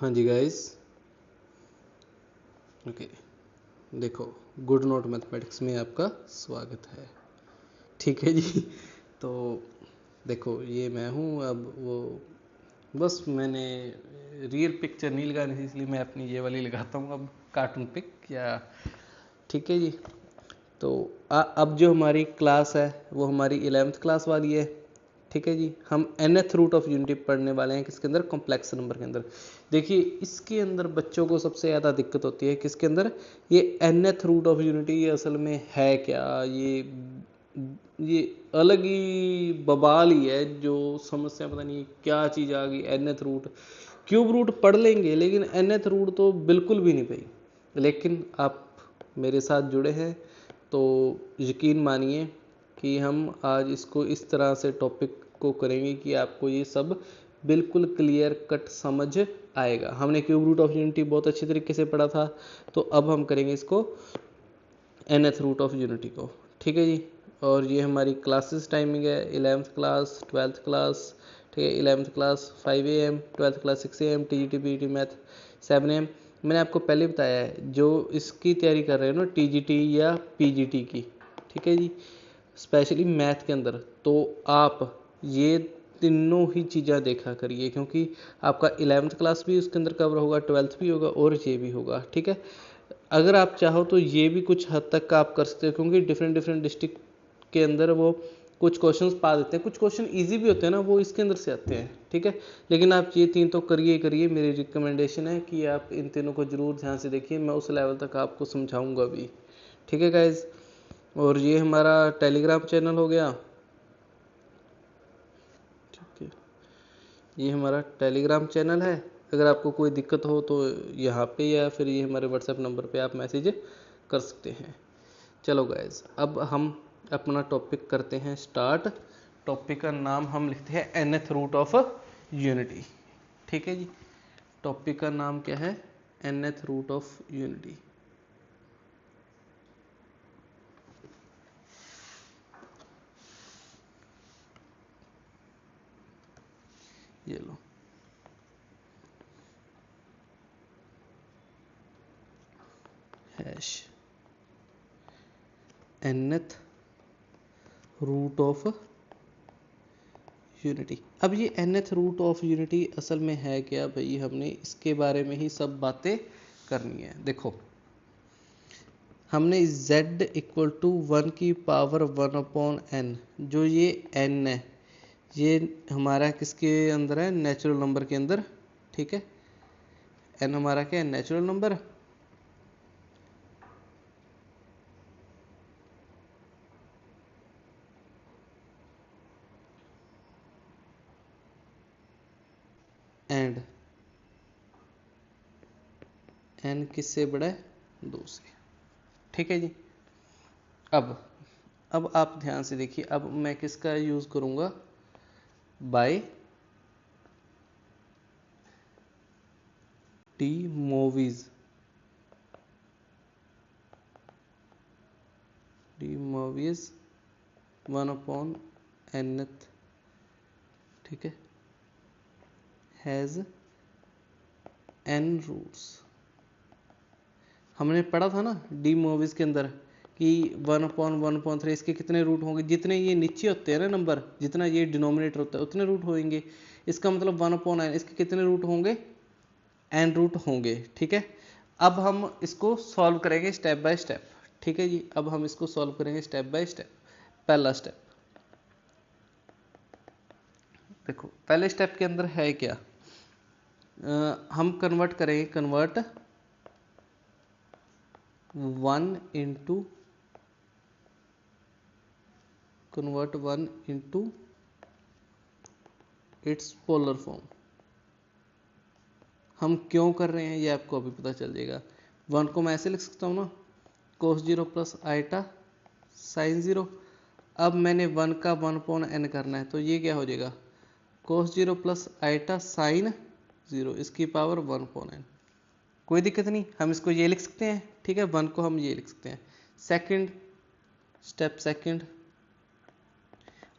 हाँ जी guys, okay. देखो, good note mathematics में आपका स्वागत है। ठीक है जी। तो देखो, ये मैं हूँ। अब वो बस मैंने रियल पिक्चर नहीं लगानी थी, इसलिए मैं अपनी ये वाली लगाता हूँ अब, कार्टून पिक या। ठीक है जी। तो अब जो हमारी क्लास है वो हमारी 11th क्लास वाली है। ठीक है जी। हम nth रूट ऑफ यूनिटी पढ़ने वाले हैं किसके अंदर, कॉम्प्लेक्स नंबर के अंदर। देखिए, इसके अंदर बच्चों को सबसे ज़्यादा दिक्कत होती है किसके अंदर, ये nth रूट ऑफ यूनिटी ये असल में है क्या। ये अलग ही बवाल ही है, जो समस्या पता नहीं क्या चीज़ आ गई। nth रूट, क्यूब रूट पढ़ लेंगे लेकिन nth रूट तो बिल्कुल भी नहीं पाई। लेकिन आप मेरे साथ जुड़े हैं तो यकीन मानिए कि हम आज इसको इस तरह से टॉपिक को करेंगे कि आपको ये सब बिल्कुल क्लियर कट समझ आएगा। हमने क्यूब रूट ऑफ यूनिटी बहुत अच्छी तरीके से पढ़ा था, तो अब हम करेंगे इसको nth रूट ऑफ यूनिटी को। ठीक है जी। और ये हमारी क्लासेस टाइमिंग है, 11th क्लास, 12th क्लास। ठीक है, 11th class 5 AM, 12th class 6 AM, TGT PGT math 7 AM। मैंने आपको पहले बताया है, जो इसकी तैयारी कर रहे हो ना TGT या PGT की, ठीक है जी, स्पेशली मैथ के अंदर, तो आप ये तीनों ही चीज़ें देखा करिए, क्योंकि आपका 11th क्लास भी उसके अंदर कवर होगा, 12th भी होगा और ये भी होगा। ठीक है, अगर आप चाहो तो ये भी कुछ हद तक का आप कर सकते हो, क्योंकि डिफरेंट डिफरेंट डिस्ट्रिक्ट के अंदर वो कुछ क्वेश्चंस पा देते हैं, कुछ क्वेश्चन इजी भी होते हैं ना, वो इसके अंदर से आते हैं। ठीक है, लेकिन आप ये तीन तो करिए करिए। मेरी रिकमेंडेशन है कि आप इन तीनों को जरूर ध्यान से देखिए, मैं उस लेवल तक आपको समझाऊंगा भी। ठीक है गाइज। और ये हमारा टेलीग्राम चैनल हो गया। ठीक है, ये हमारा टेलीग्राम चैनल है। अगर आपको कोई दिक्कत हो तो यहाँ पे या फिर ये हमारे व्हाट्सएप नंबर पे आप मैसेज कर सकते हैं। चलो गाइज, अब हम अपना टॉपिक करते हैं स्टार्ट। टॉपिक का नाम हम लिखते हैं nth रूट ऑफ यूनिटी। ठीक है जी, टॉपिक का नाम क्या है, nth रूट ऑफ यूनिटी। ये लो, हैश nth रूट ऑफ यूनिटी। अब ये nth रूट ऑफ यूनिटी असल में है क्या भाई, हमने इसके बारे में ही सब बातें करनी है। देखो, हमने z इक्वल टू 1 की पावर 1/n, जो ये n है, ये हमारा किसके अंदर है, नेचुरल नंबर के अंदर। ठीक है, n हमारा क्या है, नेचुरल नंबर। एंड n किससे बड़ा है, 2 से। ठीक है जी। अब आप ध्यान से देखिए, अब मैं किसका यूज करूंगा, बाय डी मोविज। डी मोविज 1/nth, ठीक है, हैज n रूट्स। हमने पढ़ा था ना डी मोविज के अंदर कि 1/1/3 इसके कितने रूट होंगे, जितने ये नीचे होते हैं ना नंबर, जितना ये डिनोमिनेटर होता है उतने रूट होंगे। इसका मतलब 1/n, इसके कितने रूट होंगे, n रूट होंगे। ठीक है, अब हम इसको सॉल्व करेंगे स्टेप बाय स्टेप। ठीक है जी, अब हम इसको सॉल्व करेंगे स्टेप बाय स्टेप। पहला स्टेप देखो, पहले स्टेप के अंदर है क्या, हम कन्वर्ट करेंगे, convert 1 into it's polar form. हम क्यों कर रहे हैं ये आपको अभी पता चल जाएगा। 1 को मैं ऐसे लिख सकता हूँ ना, cos 0 प्लस आइटा साइन 0। अब मैंने 1 का 1/n करना है, तो ये क्या हो जाएगा, cos 0 प्लस आइटा साइन 0, इसकी पावर 1/n। कोई दिक्कत नहीं, हम इसको ये लिख सकते हैं। ठीक है, 1 को हम ये लिख सकते हैं। सेकंड स्टेप, सेकंड,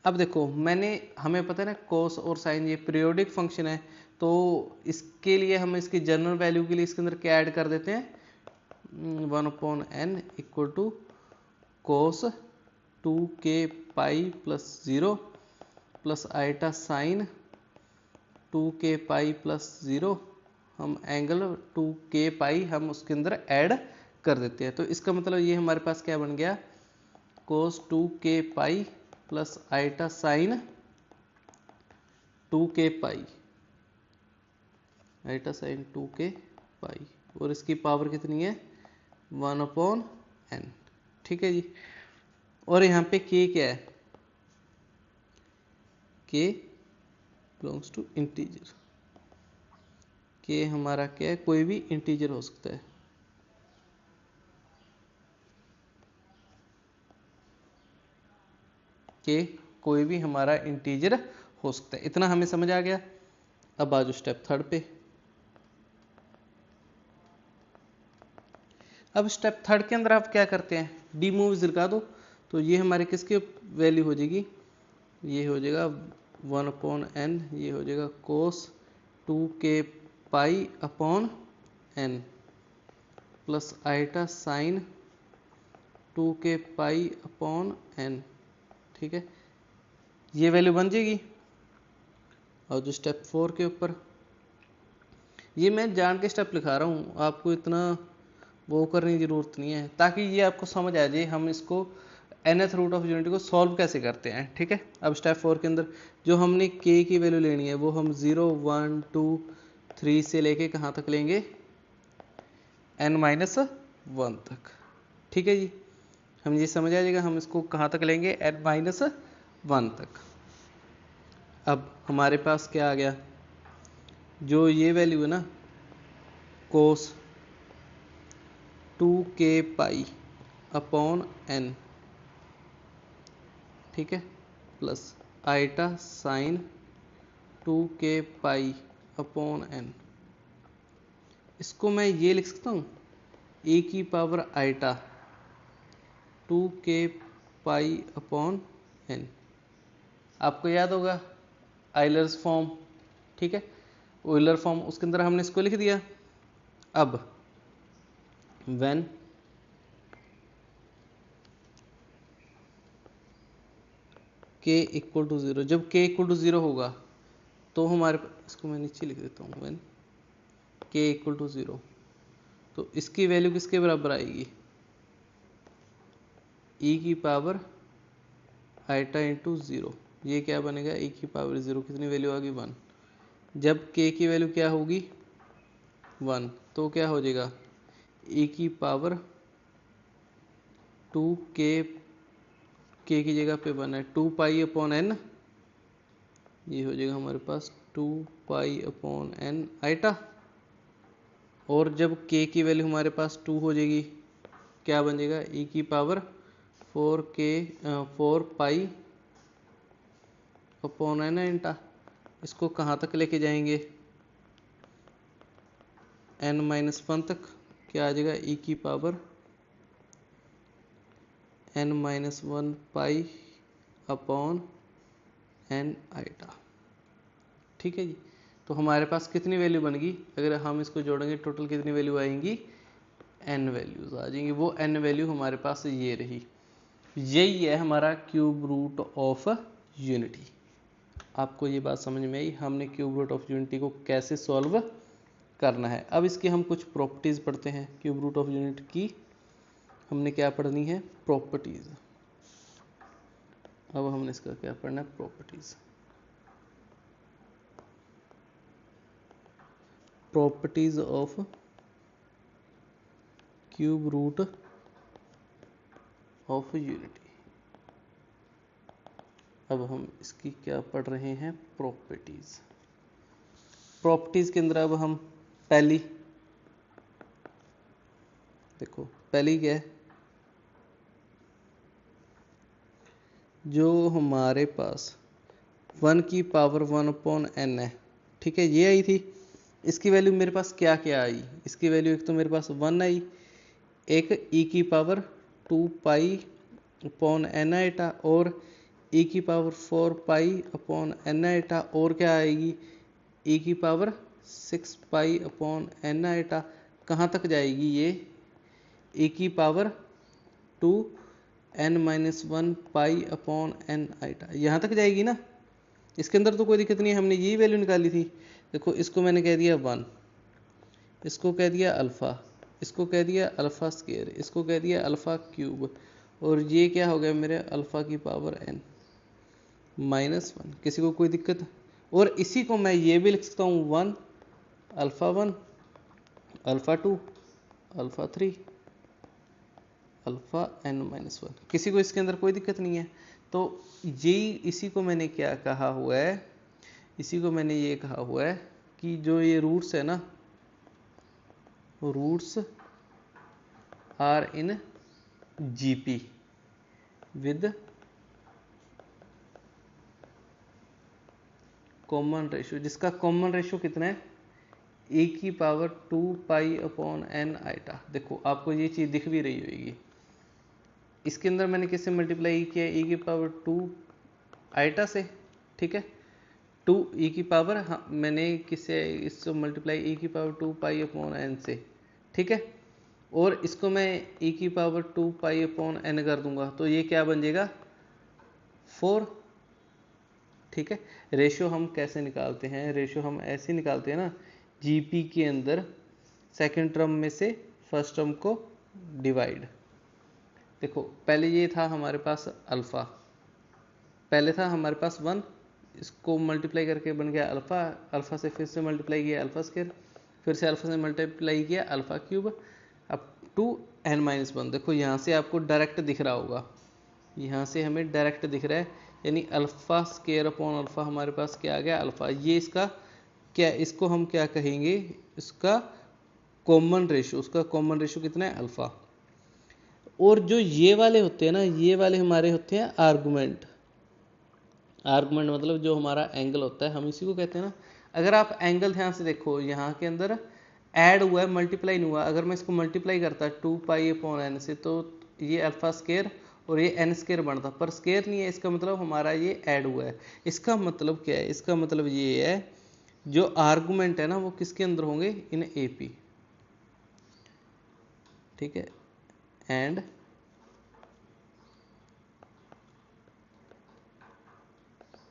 अब देखो हमें पता है ना कोस और साइन ये पीरियोडिक फंक्शन है, तो इसके लिए हम इसकी जनरल वैल्यू के लिए इसके अंदर क्या ऐड कर देते हैं, 1/n equal to cos 2k pi plus 0 plus iota sine 2k pi plus 0, हम एंगल 2k पाई हम उसके अंदर ऐड कर देते हैं। तो इसका मतलब ये हमारे पास क्या बन गया, cos 2k pi plus iota sine 2k pi, iota sine 2k pi, और इसकी पावर कितनी है 1/n। ठीक है जी। और यहाँ पे k क्या है, k belongs to integer, k हमारा क्या है, कोई भी इंटीजर हो सकता है। k कोई भी हमारा इंटीजर हो सकता है, इतना हमें समझ आ गया। अब आ जाओ स्टेप थर्ड पे। अब स्टेप थर्ड के अंदर आप क्या करते हैं, डी मूव्स लगा दो, तो ये हमारे किसकी वैल्यू हो जाएगी, ये हो जाएगा 1/n, ये हो जाएगा cos 2k pi upon n plus iota sine 2k pi upon n। ठीक है, ये वैल्यू बन जाएगी। और जो स्टेप 4 के ऊपर, ये मैं जान के स्टेप लिखा रहा हूँ, आपको इतना वो करने की जरूरत नहीं है, ताकि ये आपको समझ आ जाए हम इसको nth रूट ऑफ यूनिटी को सॉल्व कैसे करते हैं। ठीक है, अब स्टेप 4 के अंदर जो हमने k की वैल्यू लेनी है वो हम 0 1 2 3 से लेके कहाँ तक लेंगे, n-1 तक। ठीक है जी, हम ये समझ आ जाएगा हम इसको कहाँ तक लेंगे, n-1 तक। अब हमारे पास क्या आ गया, जो ये वैल्यू है ना कोस 2k पाई अपॉन n, ठीक है, plus iota sine 2k pi upon n, इसको मैं ये लिख सकता हूँ e की power iota 2k pi upon n। आपको याद होगा आइलर्स फॉर्म, ठीक है, ऑयलर फॉर्म, उसके अंदर हमने इसको लिख दिया। अब व्हेन k इक्वल टू 0, जब k इक्वल टू 0 होगा तो हमारे, इसको मैं नीचे लिख देता हूँ, व्हेन k इक्वल टू 0, तो इसकी वैल्यू किसके बराबर आएगी, e की पावर आइटा इंटू 0, ये क्या बनेगा e की पावर 0, कितनी वैल्यू आ गई 1। जब k की वैल्यू क्या होगी 1, तो क्या हो जाएगा e की पावर 2k, k की जगह पे 1 है, 2 पाई अपॉन n, ये हो जाएगा हमारे पास 2 पाई अपॉन n आइटा। और जब k की वैल्यू हमारे पास 2 हो जाएगी, क्या बन जाएगा e की power 4 pi upon n iota. इसको कहाँ तक लेके जाएंगे, n-1 तक, क्या आ जाएगा e की power n-1 pi upon n iota. ठीक है जी, तो हमारे पास कितनी वैल्यू बनेगी, अगर हम इसको जोड़ेंगे टोटल कितनी वैल्यू आएंगी, n वैल्यूज आ जाएंगी। वो n वैल्यू हमारे पास ये रही, यही है हमारा क्यूब रूट ऑफ यूनिटी। आपको ये बात समझ में आई, हमने क्यूब रूट ऑफ यूनिटी को कैसे सॉल्व करना है। अब इसकी हम कुछ प्रॉपर्टीज पढ़ते हैं, क्यूब रूट ऑफ यूनिट की हमने क्या पढ़नी है, प्रॉपर्टीज। अब हमने इसका क्या पढ़ना है, properties. Properties of cube root of unity. अब हम इसकी क्या पढ़ रहे हैं, प्रॉपर्टीज। प्रॉपर्टीज के अंदर अब हम पहली देखो, पहली क्या है, जो हमारे पास 1 की पावर 1/n है, ठीक है, ये आई थी। इसकी वैल्यू मेरे पास क्या क्या आई, इसकी वैल्यू एक तो मेरे पास 1 आई, एक e की power 2 pi upon n iota, और e की power 4 pi upon n iota, और क्या आएगी e की power 6 pi upon n iota. कहाँ तक जाएगी ये e की power 2 n minus 1 pi upon n iota, यहाँ तक जाएगी ना। इसके अंदर तो कोई दिक्कत नहीं है, हमने यही वैल्यू निकाली थी। देखो इसको मैंने कह दिया 1, इसको कह दिया अल्फ़ा, इसको कह दिया अल्फ़ा स्क्वायर, इसको कह दिया अल्फ़ा क्यूब, और ये क्या हो गया मेरे अल्फ़ा की पावर n माइनस 1। किसी को कोई दिक्कत? और इसी को मैं ये भी लिख सकता हूँ 1 alpha 1 alpha 2 alpha 3 alpha n minus 1। किसी को इसके अंदर कोई दिक्कत नहीं है। तो यही इसी को मैंने क्या कहा हुआ है, इसी को मैंने ये कहा हुआ है कि जो ये रूट्स है ना, roots are in GP with common ratio, जिसका कॉमन रेशियो कितना है ए की power 2 pi upon n iota. देखो आपको ये चीज़ दिख भी रही होगी, इसके अंदर मैंने किससे मल्टीप्लाई किया, ए की पावर 2 आइटा से, ठीक है। 2 ई की पावर, हाँ मैंने किससे इसको मल्टीप्लाई ए की पावर 2 पाई अपॉन एन से, ठीक है। और इसको मैं e की पावर 2 पाई अपॉन एन कर दूंगा तो ये क्या बन जाएगा 4, ठीक है। रेशियो हम कैसे निकालते हैं, रेशियो हम ऐसे निकालते हैं ना, जीपी के अंदर सेकंड टर्म में से फर्स्ट टर्म को डिवाइड। देखो पहले ये था हमारे पास अल्फ़ा, पहले था हमारे पास 1, इसको मल्टीप्लाई करके बन गया अल्फ़ा, अल्फ़ा से फिर से मल्टीप्लाई किया अल्फ़ा स्क्वायर, फिर से अल्फ़ा से मल्टीप्लाई किया अल्फ़ा क्यूब, अब टू एन माइनस 1। देखो यहाँ से आपको डायरेक्ट दिख रहा होगा, यहाँ से हमें डायरेक्ट दिख रहा है, यानी अल्फ़ा स्क्वायर अपॉन अल्फ़ा हमारे पास क्या आ गया अल्फ़ा। ये इसका क्या, इसको हम क्या कहेंगे, इसका कॉमन रेशियो, उसका कॉमन रेशियो कितना है अल्फ़ा। और जो ये वाले होते हैं ना, ये वाले हमारे होते हैं आर्गुमेंट। आर्गुमेंट मतलब जो हमारा एंगल होता है, हम इसी को कहते हैं ना। अगर आप एंगल ध्यान से देखो, यहाँ के अंदर ऐड हुआ है, मल्टीप्लाई नहीं हुआ। अगर मैं इसको मल्टीप्लाई करता 2 पाई अपॉन एन से, तो ये अल्फ़ा स्क्वायर और ये एन स्क्वायर बनता, पर स्क्वायर नहीं है, इसका मतलब हमारा ये ऐड हुआ है। इसका मतलब क्या है, इसका मतलब ये है जो आर्गुमेंट है ना वो किसके अंदर होंगे, इन ए पी, ठीक है। And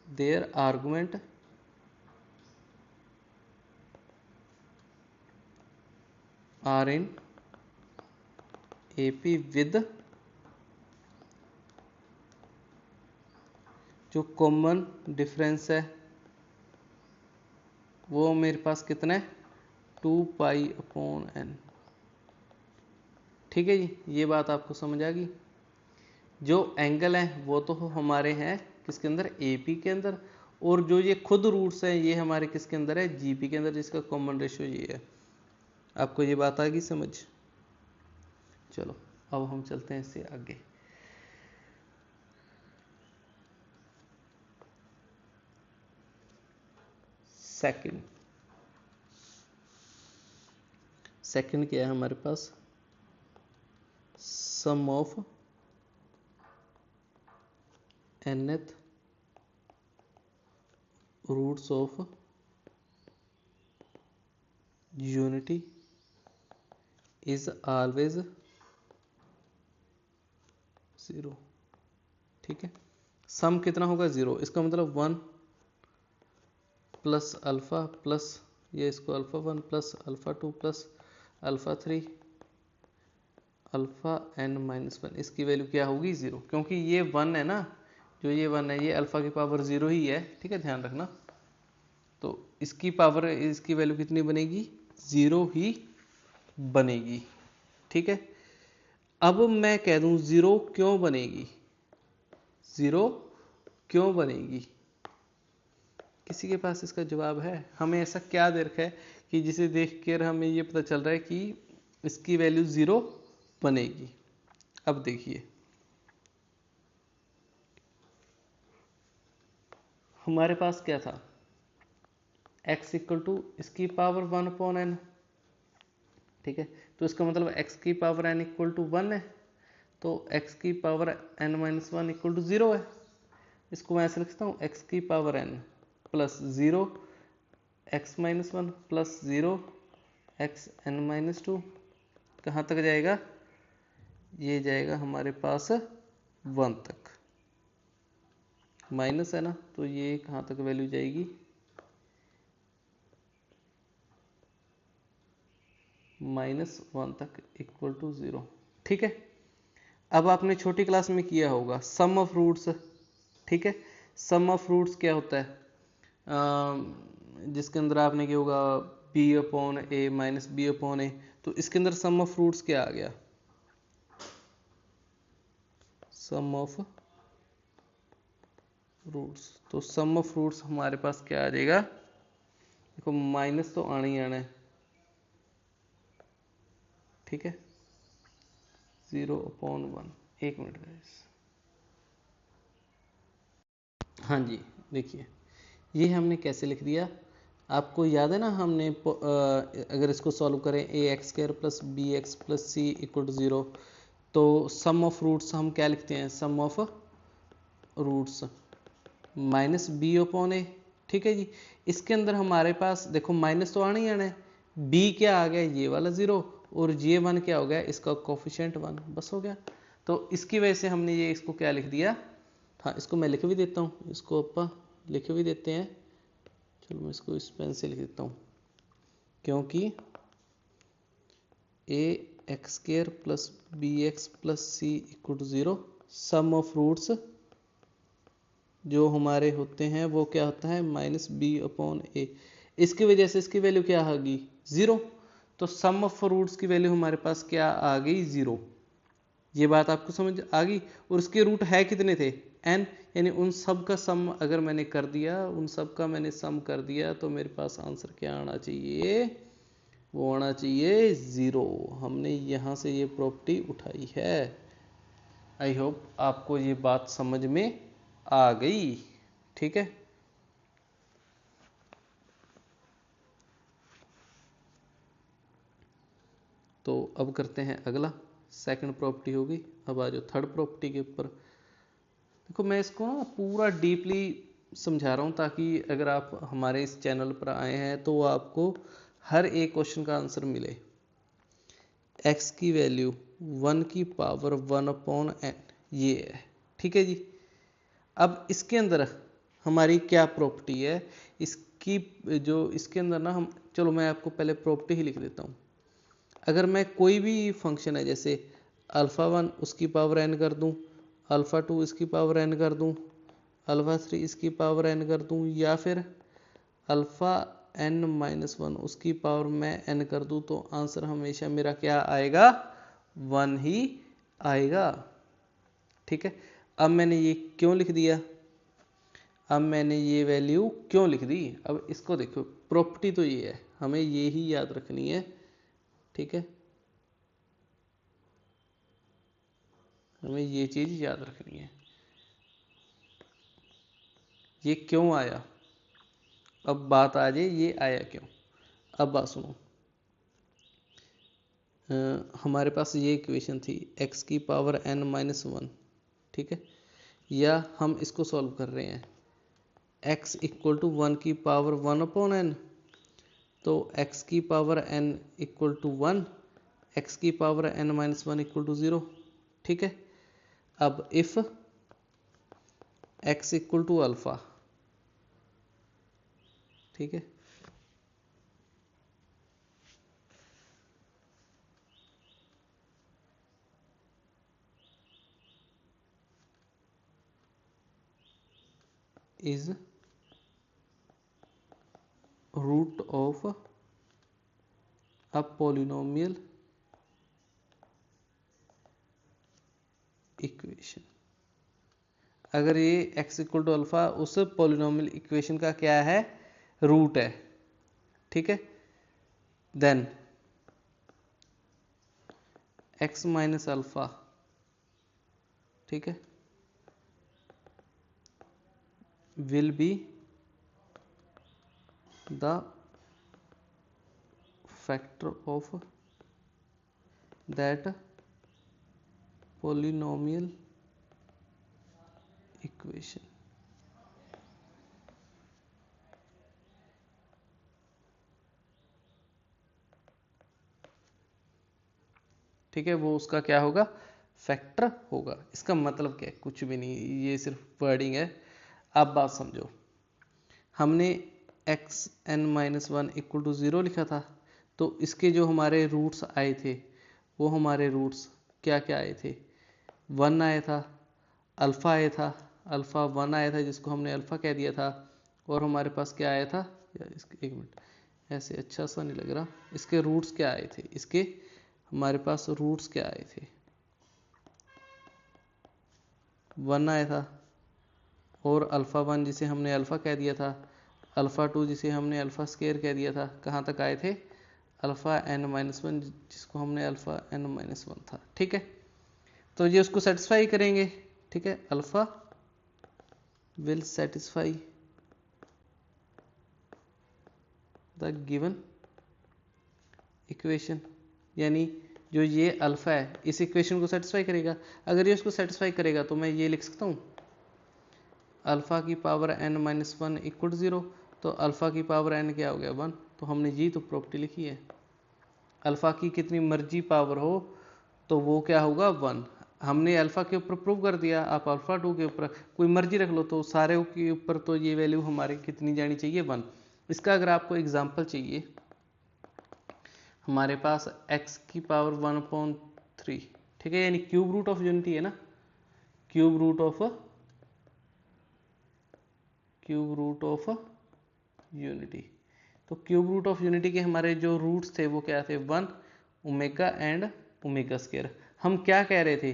their argument are in A P with जो कॉमन डिफरेंस है वो मेरे पास कितना है 2 पाई अपॉन एन, ठीक है जी। ये बात आपको समझ आ गई। जो एंगल है वो तो हमारे हैं किसके अंदर, ए पी के अंदर, और जो ये खुद रूट्स हैं ये हमारे किसके अंदर है, जी पी के अंदर, जिसका कॉमन रेशियो ये है। आपको ये बात आ गई समझ। चलो अब हम चलते हैं इससे आगे। सेकंड क्या है हमारे पास, sum of nth roots of unity is always 0, ठीक है। सम कितना होगा 0, इसका मतलब 1 प्लस अल्फ़ा प्लस ये इसको alpha 1 plus alpha 2 plus alpha 3 alpha n minus 1, इसकी वैल्यू क्या होगी 0, क्योंकि ये 1 है ना, जो ये 1 है ये अल्फ़ा की पावर 0 ही है, ठीक है, ध्यान रखना। तो इसकी पावर, इसकी वैल्यू कितनी बनेगी 0 ही बनेगी, ठीक है। अब मैं कह दूं 0 क्यों बनेगी, 0 क्यों बनेगी, किसी के पास इसका जवाब है। हमें ऐसा क्या दे रखा है कि जिसे देख कर हमें ये पता चल रहा है कि इसकी वैल्यू 0 बनेगी। अब देखिए हमारे पास क्या था, x इक्वल टू इसकी पावर 1 अपॉन एन, ठीक है। तो इसका मतलब x की पावर n इक्वल टू 1 है, तो x की power n minus 1 equal to 0 है। इसको मैं ऐसे लिख सकता हूँ x की power n plus 0 x minus 1 plus 0 x n minus 2, कहाँ तक जाएगा? ये जाएगा हमारे पास 1 तक, माइनस है ना, तो ये कहाँ तक वैल्यू जाएगी? -1 तक इक्वल टू 0। ठीक है, अब आपने छोटी क्लास में किया होगा सम ऑफ रूट्स। ठीक है, सम ऑफ रूट्स क्या होता है? जिसके अंदर आपने क्या होगा b अपॉन ए माइनस बी अपॉन ए, तो इसके अंदर सम ऑफ रूट्स क्या आ गया? सम ऑफ रूट्स, तो सम ऑफ रूट्स हमारे पास क्या आ जाएगा? देखो माइनस तो आना ही आना है। ठीक है, 0/1। एक मिनट गाइस, हाँ जी, देखिए ये हमने कैसे लिख दिया, आपको याद है ना? हमने अगर इसको सॉल्व करें ax² plus B x plus C equal to 0, तो सम ऑफ रूट्स हम क्या लिखते हैं? Sum of roots minus B upon A. ठीक है जी, इसके अंदर हमारे पास देखो माइनस तो आना ही आना है, बी क्या आ गया? ये वाला 0, और ये 1 क्या हो गया? इसका कोफिशिएंट 1, बस हो गया। तो इसकी वजह से हमने ये इसको क्या लिख दिया? हाँ, इसको मैं लिख भी देता हूँ, इसको अपन लिख भी देते हैं। चलो मैं इसको इस पेन से लिख देता हूँ, क्योंकि ax² plus B x plus C equal to 0, sum of roots जो हमारे होते हैं वो क्या होता है? Minus B upon a. इसकी वजह से इसकी वैल्यू क्या आ गई? 0। तो सम ऑफ रूट्स की वैल्यू हमारे पास क्या आ गई? 0। ये बात आपको समझ आ गई? और इसके रूट है कितने थे? n, यानी उन सब का सम अगर मैंने कर दिया, उन सब का मैंने सम कर दिया, तो मेरे पास आंसर क्या आना चाहिए? वो आना चाहिए 0। हमने यहाँ से ये प्रॉपर्टी उठाई है। आई होप आपको ये बात समझ में आ गई। ठीक है, तो अब करते हैं अगला। सेकंड प्रॉपर्टी होगी, अब आ जाओ थर्ड प्रॉपर्टी के ऊपर। देखो मैं इसको ना पूरा डीपली समझा रहा हूँ, ताकि अगर आप हमारे इस चैनल पर आए हैं तो आपको हर एक क्वेश्चन का आंसर मिले। x की वैल्यू 1 की पावर 1 अपॉन n, ये है। ठीक है जी, अब इसके अंदर हमारी क्या प्रॉपर्टी है? इसकी जो इसके अंदर ना हम, चलो मैं आपको पहले प्रॉपर्टी ही लिख देता हूँ। अगर मैं कोई भी फंक्शन है, जैसे α1 उसकी पावर n कर दूं, α2 इसकी पावर n कर दूं, α3 इसकी पावर n कर दूं, या फिर αn-1 उसकी पावर मैं n कर दूं, तो आंसर हमेशा मेरा क्या आएगा? 1 ही आएगा। ठीक है, अब मैंने ये क्यों लिख दिया? अब मैंने ये वैल्यू क्यों लिख दी? अब इसको देखो, प्रॉपर्टी तो ये है, हमें ये ही याद रखनी है। ठीक है, हमें ये चीज याद रखनी है। ये क्यों आया? अब बात आ जाए ये आया क्यों। अब बात सुनो, हमारे पास ये इक्वेशन थी x की पावर n-1। ठीक है, या हम इसको सॉल्व कर रहे हैं x इक्वल टू 1 की पावर 1 अपॉन n, तो x की power n equal to 1, x की पावर n-1 इक्वल टू 0। ठीक है, अब if x equal to alpha, ठीक है, is root of a polynomial equation. अगर ये x इक्वल टू अल्फा उस पॉलिनोमियल इक्वेशन का क्या है? रूट है। ठीक है, देन x माइनस अल्फा, ठीक है, will be the factor of that polynomial equation. ठीक है, वो उसका क्या होगा, फैक्टर होगा। इसका मतलब क्या है, कुछ भी नहीं, ये सिर्फ वर्डिंग है। अब बात समझो, हमने x n minus one equal to 0 लिखा था, तो इसके जो हमारे रूट्स आए थे, वो हमारे रूट्स क्या क्या आए थे, 1 आया था, अल्फ़ा आया था, अल्फ़ा 1 आया था जिसको हमने अल्फ़ा कह दिया था, और हमारे पास क्या आया था, यार इसके एक मिनट, ऐसे अच्छा सा नहीं लग रहा, इसके रूट्स क्या आए थे, इसके हमारे पास रूट्स क्या आए थे, 1 आया था, और अल्फ़ा 1 जिसे हमने अल्फ़ा कह दिया था, अल्फ़ा 2 जिसे हमने अल्फ़ा स्केयर कह दिया था, कहाँ तक आए थे, अल्फ़ा एन माइनस वन जिसको हमने अल्फ़ा एन माइनस वन था। ठीक है, तो ये उसको सेटिस्फाई करेंगे। ठीक है, alpha will satisfy the given equation, यानी जो ये अल्फ़ा है इस इक्वेशन को सेटिस्फाई करेगा। अगर ये उसको सेटिस्फाई करेगा तो मैं ये लिख सकता हूँ, अल्फ़ा की power n minus one equal 0, तो अल्फ़ा की पावर एन क्या हो गया, 1। तो हमने ये तो प्रॉपर्टी लिखी है, अल्फ़ा की कितनी मर्जी पावर हो तो वो क्या होगा, 1। हमने अल्फ़ा के ऊपर प्रूव कर दिया, आप अल्फ़ा 2 के ऊपर कोई मर्जी रख लो, तो सारे के ऊपर तो ये वैल्यू हमारी कितनी जानी चाहिए, 1। इसका अगर आपको एग्जाम्पल चाहिए, हमारे पास x की पावर 1/3, ठीक है, यानी क्यूब रूट ऑफ यूनिटी है ना, क्यूब रूट ऑफ यूनिटी। तो क्यूब रूट ऑफ यूनिटी के हमारे जो रूट्स थे वो क्या थे, 1, ओमेगा एंड ओमेगा स्केयर। हम क्या कह रहे थे,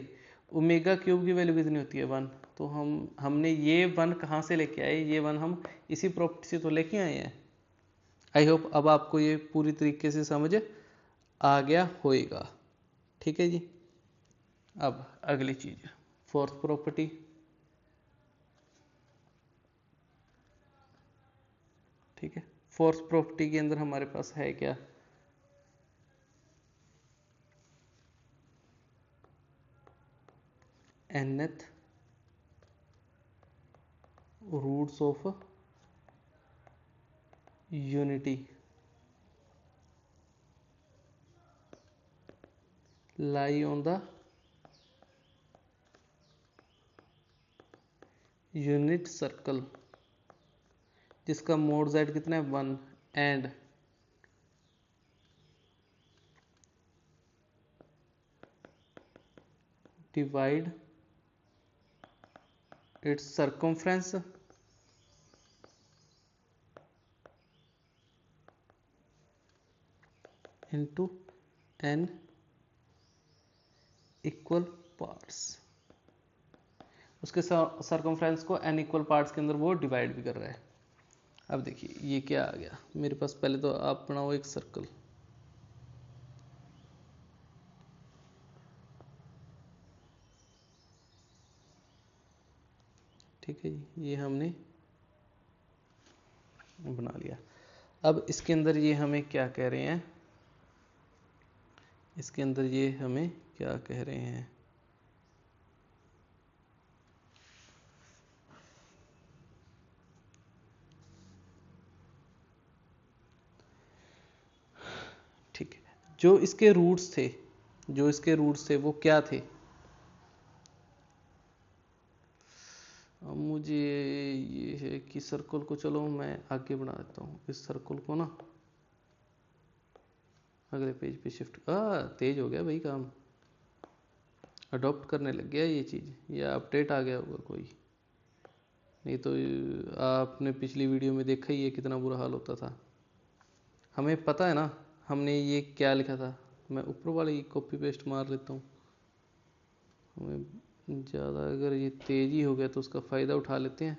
ओमेगा क्यूब की वैल्यू कितनी होती है, 1। तो हमने ये 1 कहाँ से लेके आए, ये 1 हम इसी प्रॉपर्टी से तो लेके आए हैं। आई होप अब आपको ये पूरी तरीके से समझ आ गया होएगा। ठीक है जी, अब अगली चीज, फोर्थ प्रॉपर्टी। ठीक है, फोर्थ प्रॉपर्टी के अंदर हमारे पास है क्या, nth roots of unity lie on the unit circle, जिसका मोड z कितना है, 1, and divide its circumference into n equal parts. उसके सर्कमफ्रेंस को n इक्वल पार्ट्स के अंदर वो डिवाइड भी कर रहा है। अब देखिए ये क्या आ गया मेरे पास, पहले तो आप बनाओ एक सर्कल, ठीक है जी, ये हमने बना लिया। अब इसके अंदर ये हमें क्या कह रहे हैं, इसके अंदर ये हमें क्या कह रहे हैं, ठीक है, जो इसके रूट्स थे, जो इसके रूट्स थे वो क्या थे। अब मुझे ये है कि सर्कल को, चलो मैं आगे बढ़ा देता हूँ इस सर्कल को ना, अगले पेज पे शिफ्ट, तेज हो गया भाई काम, अडॉप्ट करने लग गया ये चीज़, या अपडेट आ गया होगा कोई, नहीं तो आपने पिछली वीडियो में देखा ही है कितना बुरा हाल होता था। हमें पता है ना हमने ये क्या लिखा था, मैं ऊपर वाली कॉपी पेस्ट मार लेता हूँ, हमें ज़्यादा अगर ये तेज़ी हो गया तो उसका फ़ायदा उठा लेते हैं।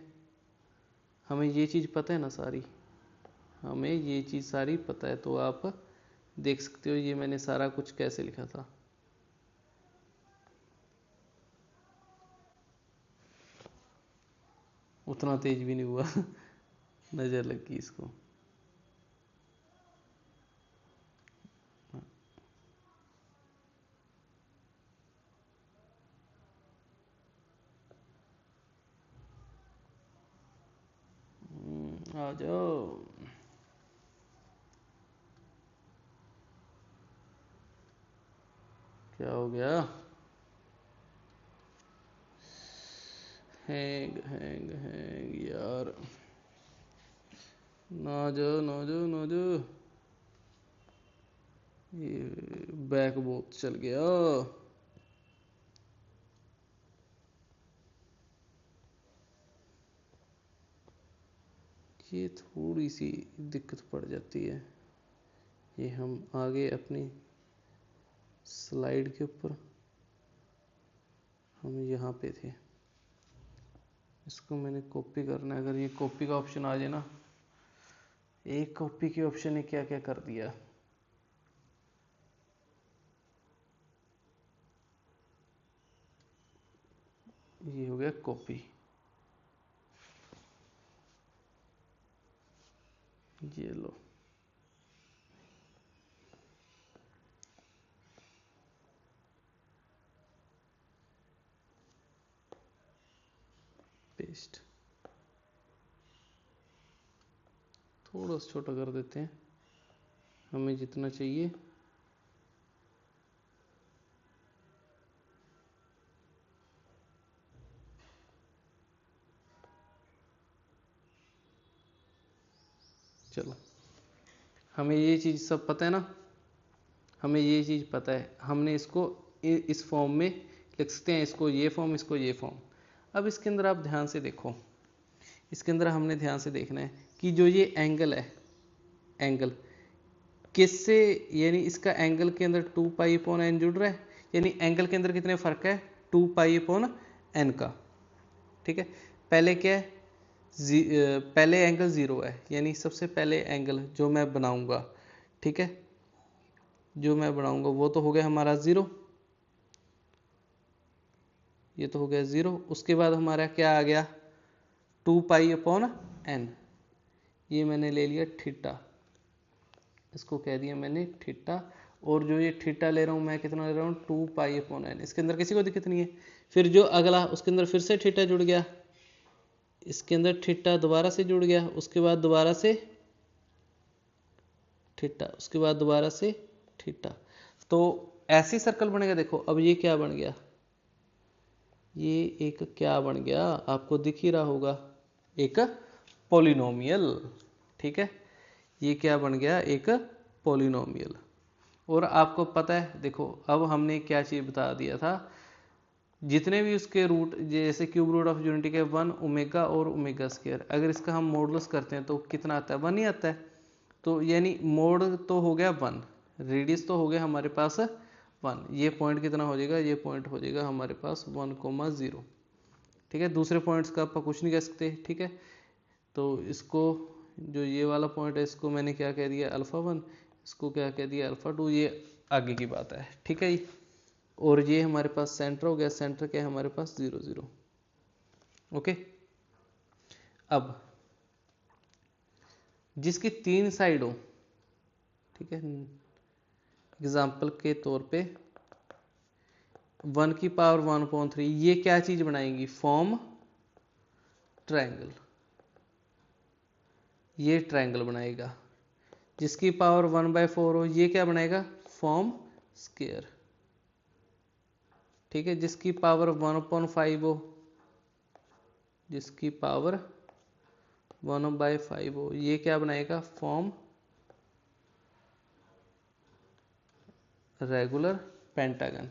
हमें ये चीज़ पता है ना सारी, हमें ये चीज़ सारी पता है, तो आप देख सकते हो ये मैंने सारा कुछ कैसे लिखा था। उतना तेज भी नहीं हुआ नज़र लगी इसको। आ जाओ, क्या हो गया? हैंग हैंग हैंग यार, ना जाओ ना जाओ ना जाओ। ये बैक बहुत चल गया। ये थोड़ी सी दिक्कत पड़ जाती है। ये हम आगे अपनी स्लाइड के ऊपर, हम यहाँ पे थे, इसको मैंने कॉपी करना है। अगर ये कॉपी का ऑप्शन आ जाए ना, एक कॉपी के ऑप्शन ने क्या क्या कर दिया। ये हो गया कॉपी, ये लो। पेस्ट, थोड़ा सा छोटा कर देते हैं, हमें जितना चाहिए। चलो, हमें ये चीज़ सब पता है ना, हमें ये चीज़ पता है, हमने इसको इस फॉर्म में लिख सकते हैं, इसको ये फॉर्म, इसको ये फॉर्म। अब इसके अंदर आप ध्यान से देखो, इसके अंदर हमने ध्यान से देखना है कि जो ये एंगल है, एंगल किससे, यानी इसका एंगल के अंदर 2 पाई अपॉन एन जुड़ रहा है, यानी एंगल के अंदर कितने फर्क है, 2 पाई अपॉन एन का। ठीक है, पहले क्या है, पहले एंगल 0 है, यानी सबसे पहले एंगल जो मैं बनाऊंगा, ठीक है, जो मैं बनाऊंगा वो तो हो गया हमारा 0, ये तो हो गया 0। उसके बाद हमारा क्या आ गया, 2 पाई अपॉन एन, ये मैंने ले लिया थीटा, इसको कह दिया मैंने थीटा। और जो ये थीटा ले रहा हूँ मैं, कितना ले रहा हूँ, 2 पाई अपॉन एन। इसके अंदर किसी को दिक्कत नहीं है। फिर जो अगला, उसके अंदर फिर से थीटा जुड़ गया, इसके अंदर थीटा दोबारा से जुड़ गया, उसके बाद दोबारा से थीटा, उसके बाद दोबारा से थीटा। तो ऐसे सर्कल बनेगा। देखो अब ये क्या बन गया, ये एक क्या बन गया, आपको दिख ही रहा होगा, एक पॉलिनोमियल। ठीक है, ये क्या बन गया, एक पॉलिनोमियल। और आपको पता है, देखो अब हमने क्या चीज़ बता दिया था, जितने भी उसके रूट, जैसे क्यूब रूट ऑफ यूनिटी के 1 ओमेगा और ओमेगा स्क्वायर, अगर इसका हम मॉडुलस करते हैं तो कितना आता है, 1 ही आता है। तो यानी मोड तो हो गया 1, रेडियस तो हो गया हमारे पास 1, ये पॉइंट कितना हो जाएगा, ये पॉइंट हो जाएगा हमारे पास 1,0। ठीक है, दूसरे पॉइंट्स का आप कुछ नहीं कह सकते। ठीक है, तो इसको, जो ये वाला पॉइंट है, इसको मैंने क्या कह दिया, अल्फ़ा 1, इसको क्या कह दिया, अल्फ़ा 2, ये आगे की बात है। ठीक है जी, और ये हमारे पास सेंटर हो गया, सेंटर क्या है हमारे पास, 0 0। ओके, अब जिसकी 3 साइड हो, ठीक है, एग्जाम्पल के तौर पे 1 की पावर 1/3, ये क्या चीज बनाएंगी, फॉर्म ट्रायंगल, ये ट्रायंगल बनाएगा। जिसकी पावर 1/4 हो, ये क्या बनाएगा, फॉर्म स्क्वायर। ठीक है, जिसकी पावर 1/5 हो, जिसकी पावर 1/5 हो, ये क्या बनाएगा, फॉर्म रेगुलर पेंटागन।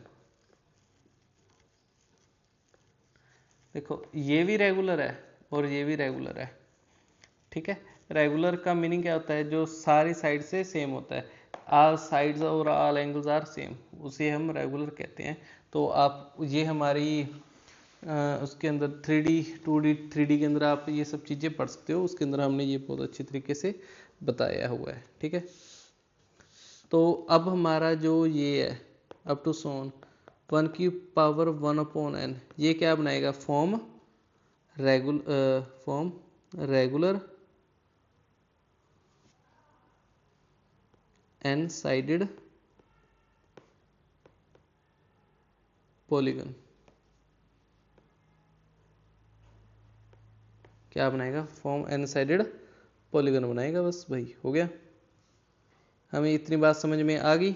देखो ये भी रेगुलर है और ये भी रेगुलर है। ठीक है, रेगुलर का मीनिंग क्या होता है, जो सारी साइड से सेम होता है, ऑल साइड्स और ऑल एंगल्स आर सेम, उसे हम रेगुलर कहते हैं। तो आप ये हमारी उसके अंदर 3D 2D 3D के अंदर आप ये सब चीज़ें पढ़ सकते हो, उसके अंदर हमने ये बहुत अच्छी तरीके से बताया हुआ है। ठीक है, तो अब हमारा जो ये है अप टू सोन 1 की पावर 1/n, ये क्या बनाएगा, form regular n sided polygon. क्या बनाएगा, फॉर्म एन साइडेड पॉलीगन बनाएगा। बस भाई हो गया, हमें इतनी बात समझ में आ गई।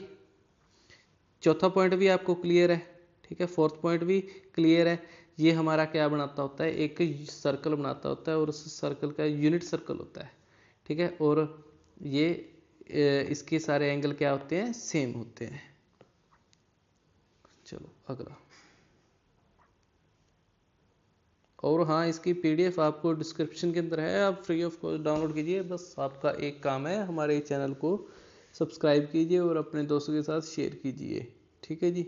चौथा पॉइंट भी आपको क्लियर है, ठीक है, फोर्थ पॉइंट भी क्लियर है। ये हमारा क्या बनाता होता है, एक सर्कल बनाता होता है और उस सर्कल का यूनिट सर्कल होता है, ठीक है, और ये इसके सारे एंगल क्या होते हैं, सेम होते हैं। चलो अगला। और हाँ, इसकी पीडीएफ आपको डिस्क्रिप्शन के अंदर है, आप फ्री ऑफ कॉस्ट डाउनलोड कीजिए। बस आपका एक काम है, हमारे चैनल को सब्सक्राइब कीजिए और अपने दोस्तों के साथ शेयर कीजिए, ठीक है जी।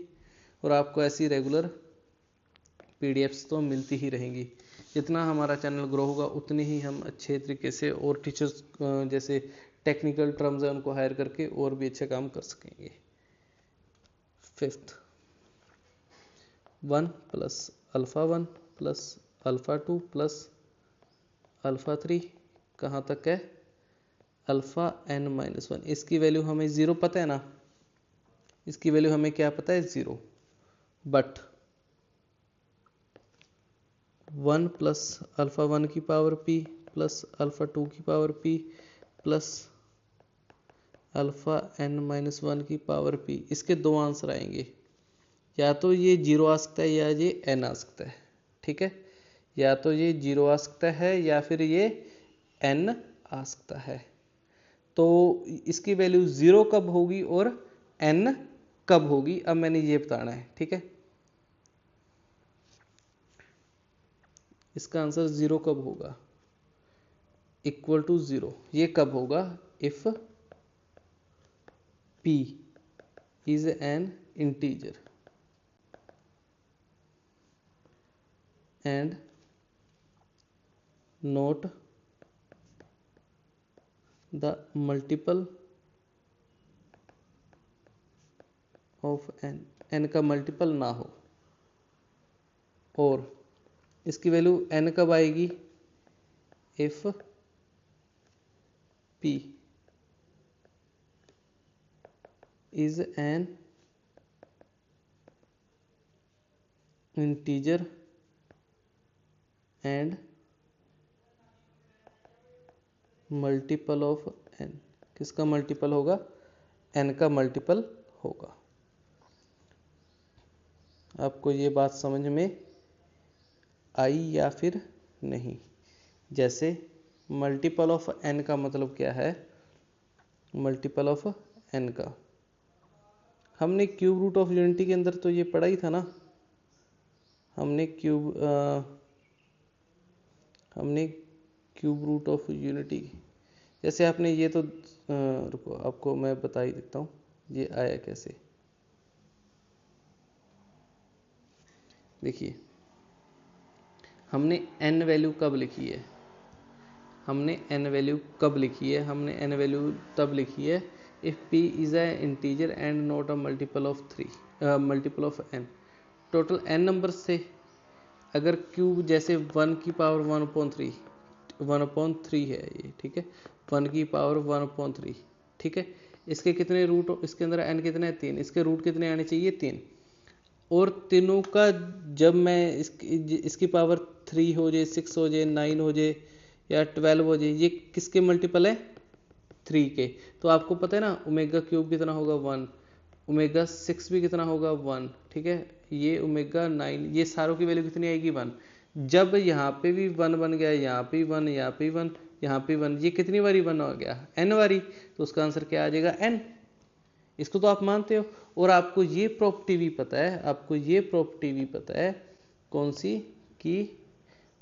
और आपको ऐसी रेगुलर पीडीएफ्स तो मिलती ही रहेंगी। जितना हमारा चैनल ग्रो होगा उतनी ही हम अच्छे तरीके से और टीचर्स जैसे टेक्निकल टर्म्स है उनको हायर करके और भी अच्छा काम कर सकेंगे। Fifth, 1 plus alpha 1 plus alpha 2 plus alpha 3 कहाँ तक है, अल्फ़ा n माइनस 1। इसकी वैल्यू हमें 0 पता है ना, इसकी वैल्यू हमें क्या पता है, 0। बट 1 प्लस अल्फ़ा 1 की पावर p प्लस अल्फ़ा 2 की power p plus alpha n minus 1 की पावर p, इसके दो आंसर आएंगे। या तो ये 0 आ सकता है या ये n आ सकता है, ठीक है, या तो ये 0 आ सकता है या फिर ये n आ सकता है। तो इसकी वैल्यू 0 कब होगी और n कब होगी, अब मैंने ये बताना है, ठीक है। इसका आंसर 0 कब होगा, इक्वल टू 0, ये कब होगा, if p is an integer and not the multiple of n का मल्टीपल ना हो। और इसकी वैल्यू n कब आएगी, if p is an integer and multiple of n। किसका मल्टीपल होगा, n का मल्टीपल होगा। आपको ये बात समझ में आई या फिर नहीं। जैसे मल्टीपल ऑफ n का मतलब क्या है, मल्टीपल ऑफ n का हमने क्यूब रूट ऑफ यूनिटी के अंदर तो ये पढ़ा ही था ना, हमने क्यूब रूट ऑफ यूनिटी, जैसे आपने ये तो रुको आपको मैं बता ही देता हूँ ये आया कैसे। देखिए हमने n वैल्यू कब लिखी है, हमने n वैल्यू कब लिखी है, हमने n वैल्यू तब लिखी है if p is a integer and not a multiple of n। Total n number से अगर क्यूब जैसे 1 की पावर 1/3 है ये, ठीक है, 1 की पावर 1/3, ठीक है, इसके कितने रूट, इसके अंदर n कितने हैं, 3, इसके रूट कितने आने चाहिए, 3। और तीनों का जब मैं इसकी पावर 3 हो जाए, 6 हो जाए, 9 हो जाए या 12 हो जाए, ये किसके मल्टीपल है, 3 के। तो आपको पता है ना ओमेगा क्यूब कितना होगा 1, ओमेगा 6 भी कितना होगा 1, ठीक है, ये ओमेगा 9, ये सारों की वैल्यू कितनी आएगी 1। जब यहाँ पे भी 1 बन गया, यहाँ पे 1, यहाँ पे 1, यहाँ पे 1, ये कितनी बारी 1 हो गया, n बारी, तो उसका आंसर क्या आ जाएगा, n। इसको तो आप मानते हो। और आपको ये प्रॉपर्टी भी पता है, आपको ये प्रॉपर्टी भी पता है कौन सी, कि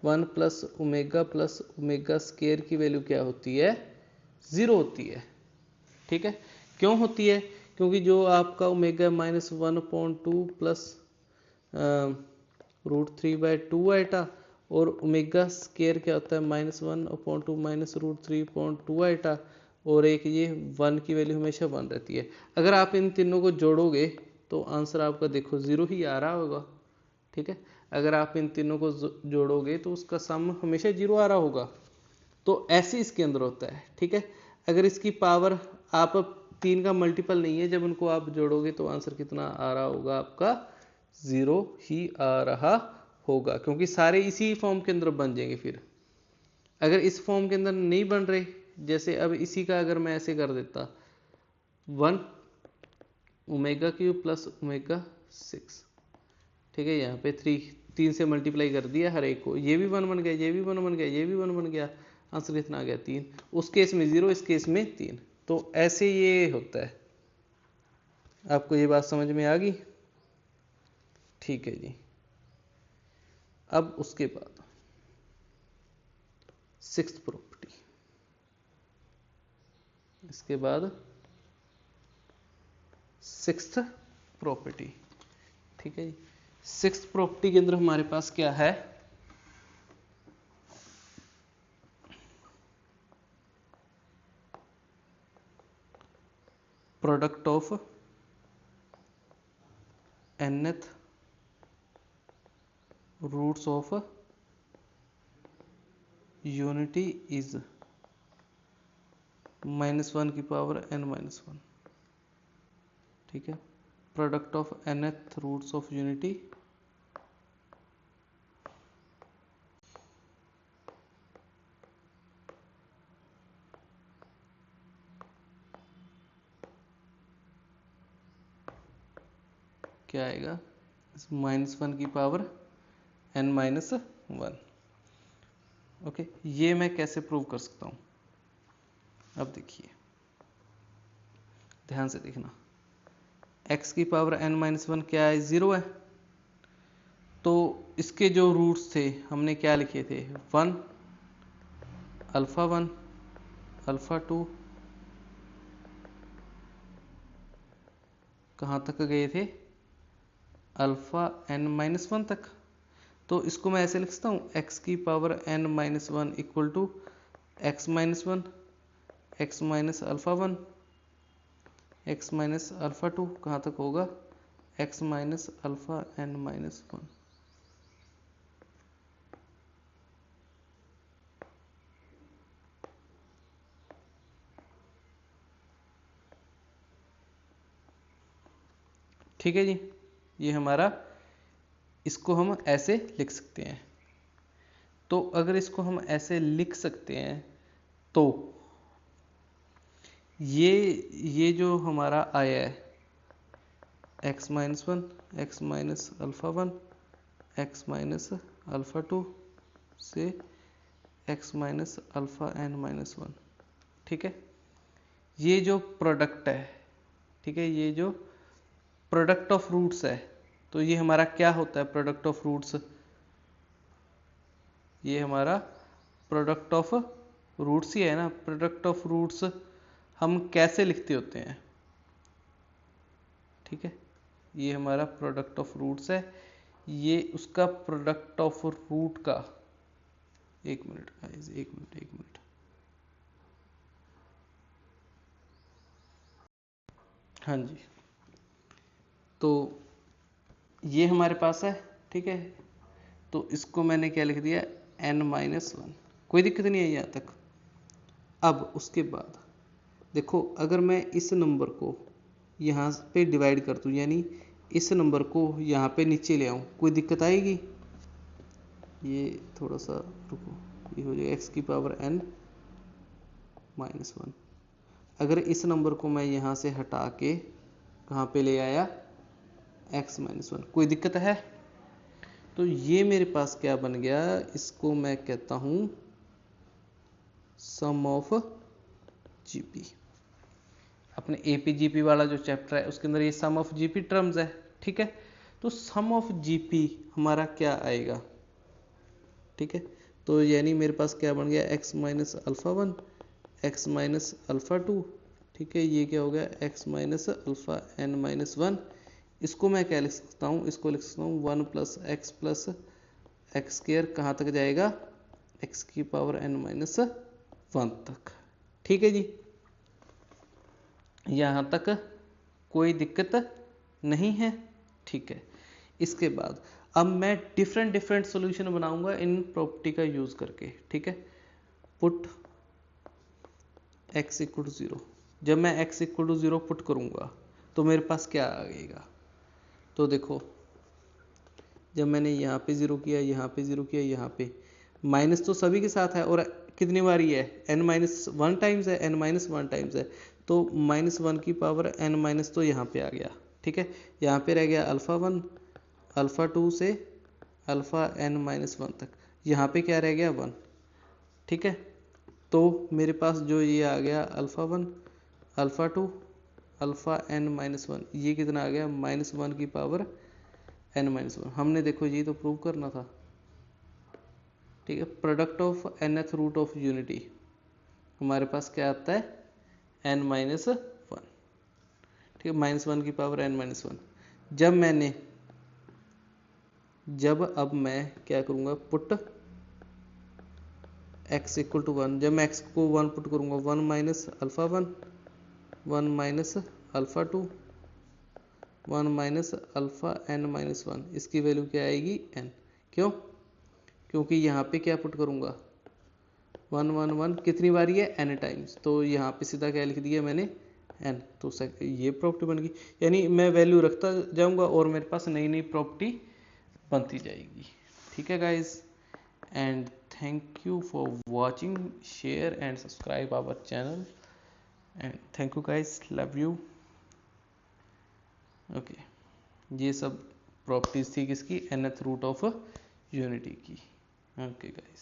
1 प्लस ओमेगा स्केयर की वैल्यू क्या होती है, 0 होती है, ठीक है। क्यों होती है, क्योंकि जो आपका ओमेगा -1/2 प्लस √3/2 आइटा, और ओमेगा स्केयर क्या होता है -1/2 माइनस √3/2 आइटा, और एक ये 1 की वैल्यू हमेशा 1 रहती है। अगर आप इन तीनों को जोड़ोगे तो आंसर आपका देखो 0 ही आ रहा होगा, ठीक है। अगर आप इन तीनों को जोड़ोगे तो उसका सम हमेशा 0 आ रहा होगा। तो ऐसे इसके अंदर होता है, ठीक है। अगर इसकी पावर आप 3 का मल्टीपल नहीं है, जब उनको आप जोड़ोगे तो आंसर कितना आ रहा होगा आपका, 0 ही आ रहा होगा, क्योंकि सारे इसी फॉर्म के अंदर बन जाएंगे। फिर अगर इस फॉर्म के अंदर नहीं बन रहे, जैसे अब इसी का अगर मैं ऐसे कर देता 1 ओमेगा क्यूब प्लस ओमेगा 6, ठीक है। यहाँ पे 3 से मल्टीप्लाई कर दिया हर एक को, ये भी 1 बन गया, ये भी 1 बन गया, ये भी 1 बन गया, आंसर कितना आ गया 3। उस केस में 0, इस केस में 3। तो ऐसे ये होता है। आपको ये बात समझ में आ गई? ठीक है जी। अब उसके बाद 6th प्रॉपर्टी, इसके बाद 6th प्रॉपर्टी, ठीक है जी। 6th प्रॉपर्टी के अंदर हमारे पास क्या है, product of nth roots of unity is -1 की पावर n-1, ठीक है। Product of nth roots of unity क्या आएगा, -1 की पावर n-1। ओके, ये मैं कैसे प्रूव कर सकता हूँ? अब देखिए, ध्यान से देखना, x की पावर n-1 क्या है, 0 है। तो इसके जो रूट्स थे हमने क्या लिखे थे, 1, α1, α2, कहाँ तक गए थे, n-1 तक। तो इसको मैं ऐसे लिख सकता हूँ, x की power n-1 equal to x-1, x minus α1, x minus α2, कहाँ तक होगा, x माइनस अल्फा n-1। ठीक है जी, ये हमारा, इसको हम ऐसे लिख सकते हैं। तो अगर इसको हम ऐसे लिख सकते हैं तो ये जो हमारा आया है x-1, x minus α1, x minus α2 से x माइनस अल्फा n-1, ठीक है। ये जो प्रोडक्ट है, ठीक है, ये जो प्रोडक्ट ऑफ रूट्स है, तो ये हमारा क्या होता है, प्रोडक्ट ऑफ रूट्स, ये हमारा प्रोडक्ट ऑफ रूट्स ही है ना। प्रोडक्ट ऑफ रूट्स हम कैसे लिखते होते हैं, ठीक है, ये हमारा प्रोडक्ट ऑफ रूट्स है, ये उसका प्रोडक्ट ऑफ रूट का, एक मिनट गाइस, एक मिनट, हाँ जी। तो ये हमारे पास है, ठीक है। तो इसको मैंने क्या लिख दिया, n-1, कोई दिक्कत नहीं है यहाँ तक। अब उसके बाद देखो, अगर मैं इस नंबर को यहाँ पे डिवाइड कर दूँ, यानी इस नंबर को यहाँ पे नीचे ले आऊँ, कोई दिक्कत आएगी? ये थोड़ा सा रुको, ये हो जाएगा x की पावर n-1। अगर इस नंबर को मैं यहाँ से हटा के कहाँ पे ले आया, x-1, कोई दिक्कत है? तो ये मेरे पास क्या बन गया, इसको मैं कहता हूँ सम ऑफ जीपी। अपने एपीजीपी वाला जो चैप्टर है उसके अंदर ये सम ऑफ जीपी टर्म्स है, ठीक है। तो सम ऑफ जीपी हमारा क्या आएगा, ठीक है। तो यानी मेरे पास क्या बन गया, x माइनस α1, x माइनस α2, ठीक है। ये क्या हो गया, x माइनस अल्फा n-1। इसको मैं क्या लिख सकता हूँ, इसको लिख सकता हूँ 1 प्लस एक्स स्क्वायर, कहाँ तक जाएगा, x की पावर n-1 तक, ठीक है जी। यहाँ तक कोई दिक्कत नहीं है, ठीक है। इसके बाद अब मैं डिफरेंट सॉल्यूशन बनाऊंगा इन प्रॉपर्टी का यूज करके, ठीक है। पुट x इक्वल टू 0, जब मैं x इक्वल टू 0 पुट करूंगा तो मेरे पास क्या आएगा, तो देखो, जब मैंने यहाँ पे 0 किया, यहाँ पे 0 किया, यहाँ पे माइनस तो सभी के साथ है, और कितनी बारी है, n-1 टाइम्स है, n-1 टाइम्स है, तो -1 की पावर n- तो यहाँ पे आ गया, ठीक है। यहाँ पे रह गया अल्फ़ा 1, अल्फ़ा 2 से अल्फ़ा n-1 तक, यहाँ पे क्या रह गया 1, ठीक है। तो मेरे पास जो ये आ गया अल्फ़ा 1, अल्फ़ा 2, अल्फ़ा n-1, ये कितना आ गया -1 की पावर n-1। हमने देखो ये तो प्रूव करना था, ठीक है। Product of nth root of unity हमारे पास क्या आता है n-1, ठीक है, -1 की पावर n-1। अब मैं क्या करूँगा, पुट x इक्वल टू 1, जब मैं x को 1 पुट करूँगा, 1 minus alpha 1, 1 minus alpha 2, 1 minus alpha n-1, इसकी वैल्यू क्या आएगी n। क्यों? क्योंकि यहाँ पे क्या पुट करूँगा, 1 1 1 कितनी बारी है n टाइम्स, तो यहाँ पे सीधा क्या लिख दिया मैंने n। तो ये प्रॉपर्टी बन गई, यानी मैं वैल्यू रखता जाऊँगा और मेरे पास नई नई प्रॉपर्टी बनती जाएगी, ठीक है guys. And thank you for watching, share and subscribe our channel, and thank you guys, love you. Okay, ये सब प्रॉपर्टीज थी किसकी, nth रूट ऑफ यूनिटी की। Okay guys.